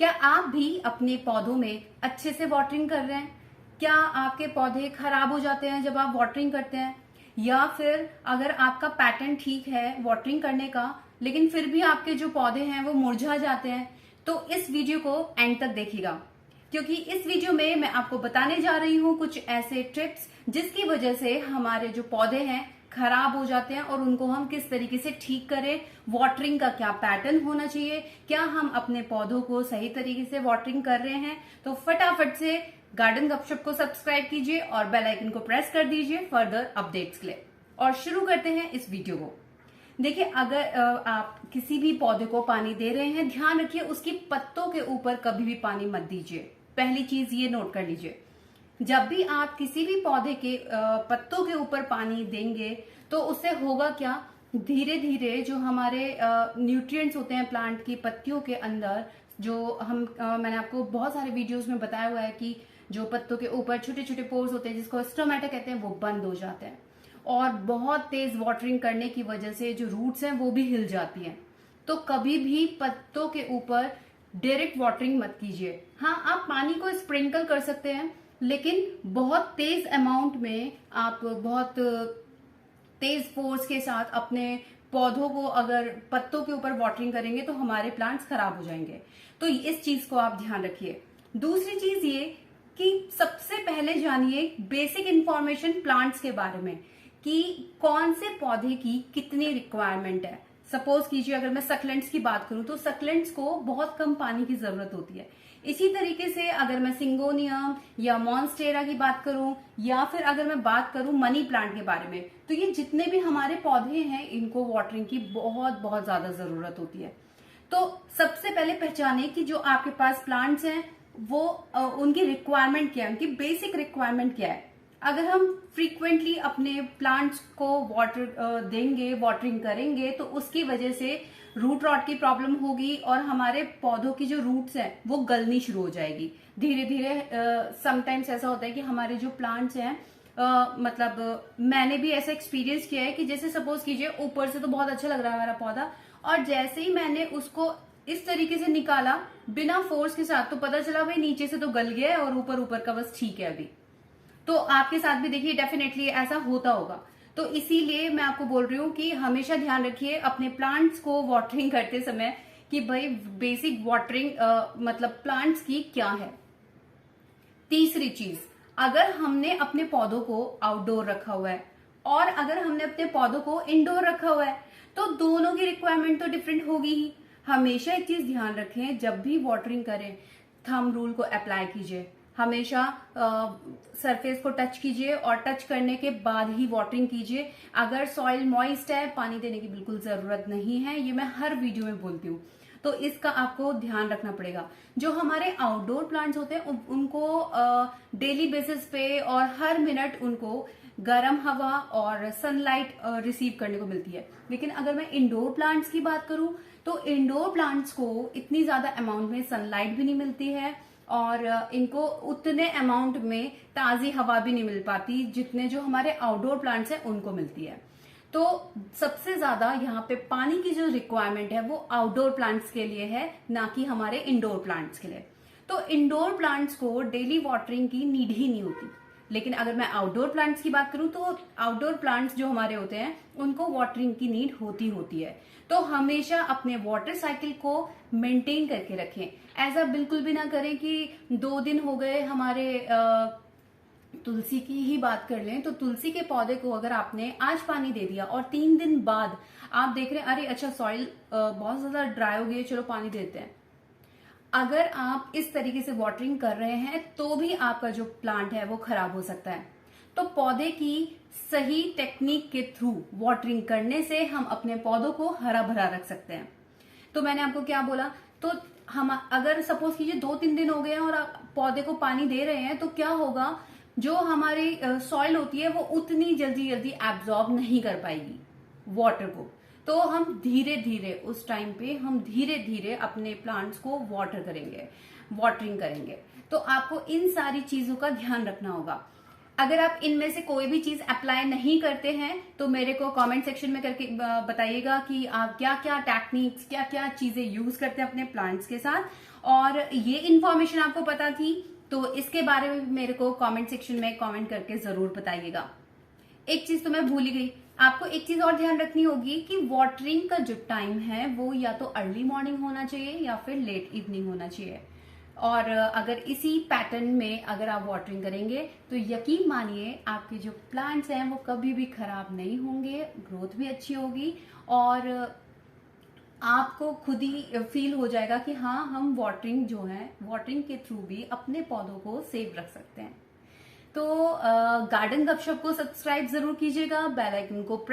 क्या आप भी अपने पौधों में अच्छे से वाटरिंग कर रहे हैं? क्या आपके पौधे खराब हो जाते हैं जब आप वाटरिंग करते हैं? या फिर अगर आपका पैटर्न ठीक है वाटरिंग करने का, लेकिन फिर भी आपके जो पौधे हैं वो मुरझा जाते हैं, तो इस वीडियो को एंड तक देखिएगा, क्योंकि इस वीडियो में मैं आपको बताने जा रही हूँ कुछ ऐसे टिप्स जिसकी वजह से हमारे जो पौधे हैं खराब हो जाते हैं और उनको हम किस तरीके से ठीक करें। वाटरिंग का क्या पैटर्न होना चाहिए, क्या हम अपने पौधों को सही तरीके से वाटरिंग कर रहे हैं। तो फटाफट से गार्डन गपशप को सब्सक्राइब कीजिए और बेल आइकन को प्रेस कर दीजिए फर्दर अपडेट्स के लिए। और शुरू करते हैं इस वीडियो को। देखिए, अगर आप किसी भी पौधे को पानी दे रहे हैं, ध्यान रखिए उसकी पत्तों के ऊपर कभी भी पानी मत दीजिए। पहली चीज ये नोट कर लीजिए, जब भी आप किसी भी पौधे के पत्तों के ऊपर पानी देंगे तो उससे होगा क्या, धीरे धीरे जो हमारे न्यूट्रिएंट्स होते हैं प्लांट की पत्तियों के अंदर, जो मैंने आपको बहुत सारे वीडियोस में बताया हुआ है कि जो पत्तों के ऊपर छोटे छोटे पोर्स होते हैं जिसको स्टोमेटा कहते हैं, वो बंद हो जाते हैं और बहुत तेज वाटरिंग करने की वजह से जो रूट्स हैं वो भी हिल जाती हैं। तो कभी भी पत्तों के ऊपर डायरेक्ट वाटरिंग मत कीजिए। हाँ, आप पानी को स्प्रिंकल कर सकते हैं, लेकिन बहुत तेज अमाउंट में आप बहुत तेज फोर्स के साथ अपने पौधों को अगर पत्तों के ऊपर वाटरिंग करेंगे तो हमारे प्लांट्स खराब हो जाएंगे। तो इस चीज को आप ध्यान रखिए। दूसरी चीज ये कि सबसे पहले जानिए बेसिक इंफॉर्मेशन प्लांट्स के बारे में कि कौन से पौधे की कितनी रिक्वायरमेंट है। सपोज कीजिए अगर मैं सक्लेंट्स की बात करूं तो सक्लेंट्स को बहुत कम पानी की जरूरत होती है। इसी तरीके से अगर मैं सिंगोनियम या मॉन्स्टेरा की बात करूं या फिर अगर मैं बात करूं मनी प्लांट के बारे में, तो ये जितने भी हमारे पौधे हैं इनको वाटरिंग की बहुत बहुत ज्यादा जरूरत होती है। तो सबसे पहले पहचाने कि जो आपके पास प्लांट्स हैं वो उनकी रिक्वायरमेंट क्या है, उनकी बेसिक रिक्वायरमेंट क्या है। अगर हम फ्रीक्वेंटली अपने प्लांट्स को वाटर देंगे, वाटरिंग करेंगे, तो उसकी वजह से रूट रॉट की प्रॉब्लम होगी और हमारे पौधों की जो रूट्स हैं वो गलनी शुरू हो जाएगी धीरे धीरे। समटाइम्स ऐसा होता है कि हमारे जो प्लांट्स हैं मतलब मैंने भी ऐसा एक्सपीरियंस किया है कि जैसे सपोज कीजिए ऊपर से तो बहुत अच्छा लग रहा है मेरा पौधा, और जैसे ही मैंने उसको इस तरीके से निकाला बिना फोर्स के साथ, तो पता चला भाई नीचे से तो गल गया है और ऊपर ऊपर का बस ठीक है अभी। तो आपके साथ भी देखिए डेफिनेटली ऐसा होता होगा। तो इसीलिए मैं आपको बोल रही हूँ कि हमेशा ध्यान रखिए अपने प्लांट्स को वाटरिंग करते समय कि भाई बेसिक वाटरिंग मतलब प्लांट्स की क्या है। तीसरी चीज, अगर हमने अपने पौधों को आउटडोर रखा हुआ है और अगर हमने अपने पौधों को इंडोर रखा हुआ है, तो दोनों की रिक्वायरमेंट तो डिफरेंट होगी ही। हमेशा एक चीज ध्यान रखें, जब भी वाटरिंग करें थंब रूल को अप्लाई कीजिए। हमेशा सरफेस को टच कीजिए और टच करने के बाद ही वाटरिंग कीजिए। अगर सॉइल मॉइस्ट है पानी देने की बिल्कुल जरूरत नहीं है, ये मैं हर वीडियो में बोलती हूँ। तो इसका आपको ध्यान रखना पड़ेगा। जो हमारे आउटडोर प्लांट्स होते हैं उनको डेली बेसिस पे और हर मिनट उनको गर्म हवा और सनलाइट रिसीव करने को मिलती है। लेकिन अगर मैं इंडोर प्लांट्स की बात करूं तो इंडोर प्लांट्स को इतनी ज्यादा अमाउंट में सनलाइट भी नहीं मिलती है और इनको उतने अमाउंट में ताजी हवा भी नहीं मिल पाती जितने जो हमारे आउटडोर प्लांट्स हैं उनको मिलती है। तो सबसे ज्यादा यहाँ पे पानी की जो रिक्वायरमेंट है वो आउटडोर प्लांट्स के लिए है, ना कि हमारे इंडोर प्लांट्स के लिए। तो इंडोर प्लांट्स को डेली वाटरिंग की नीड ही नहीं होती। लेकिन अगर मैं आउटडोर प्लांट्स की बात करूं तो आउटडोर प्लांट्स जो हमारे होते हैं उनको वाटरिंग की नीड होती है। तो हमेशा अपने वाटर साइकिल को मेंटेन करके रखें। ऐसा बिल्कुल भी ना करें कि 2 दिन हो गए हमारे तुलसी की ही बात कर लें तो तुलसी के पौधे को अगर आपने आज पानी दे दिया और 3 दिन बाद आप देख रहे हैं अरे अच्छा सॉइल बहुत ज्यादा ड्राई हो गई, चलो पानी देते हैं। अगर आप इस तरीके से वाटरिंग कर रहे हैं तो भी आपका जो प्लांट है वो खराब हो सकता है। तो पौधे की सही टेक्निक के थ्रू वाटरिंग करने से हम अपने पौधों को हरा भरा रख सकते हैं। तो मैंने आपको क्या बोला, तो हम अगर सपोज कीजिए 2-3 दिन हो गए हैं और आप पौधे को पानी दे रहे हैं, तो क्या होगा, जो हमारी सॉइल होती है वो उतनी जल्दी जल्दी एब्जॉर्ब नहीं कर पाएगी वाटर को। तो हम धीरे धीरे उस टाइम पे हम धीरे धीरे अपने प्लांट्स को वाटरिंग करेंगे। तो आपको इन सारी चीजों का ध्यान रखना होगा। अगर आप इनमें से कोई भी चीज अप्लाई नहीं करते हैं तो मेरे को कमेंट सेक्शन में करके बताइएगा कि आप क्या क्या टेक्निक्स, क्या क्या चीजें यूज करते हैं अपने प्लांट्स के साथ, और ये इन्फॉर्मेशन आपको पता थी तो इसके बारे में मेरे को कमेंट सेक्शन में कमेंट करके जरूर बताइएगा। एक चीज तो मैं भूल ही गई, आपको एक चीज और ध्यान रखनी होगी कि वाटरिंग का जो टाइम है वो या तो अर्ली मॉर्निंग होना चाहिए या फिर लेट इवनिंग होना चाहिए। और अगर इसी पैटर्न में अगर आप वाटरिंग करेंगे तो यकीन मानिए आपके जो प्लांट्स हैं वो कभी भी खराब नहीं होंगे, ग्रोथ भी अच्छी होगी और आपको खुद ही फील हो जाएगा कि हाँ, हम वाटरिंग जो है वाटरिंग के थ्रू भी अपने पौधों को सेव रख सकते हैं। तो गार्डन गपशप को सब्सक्राइब जरूर कीजिएगा, बेल आइकन को प्रेस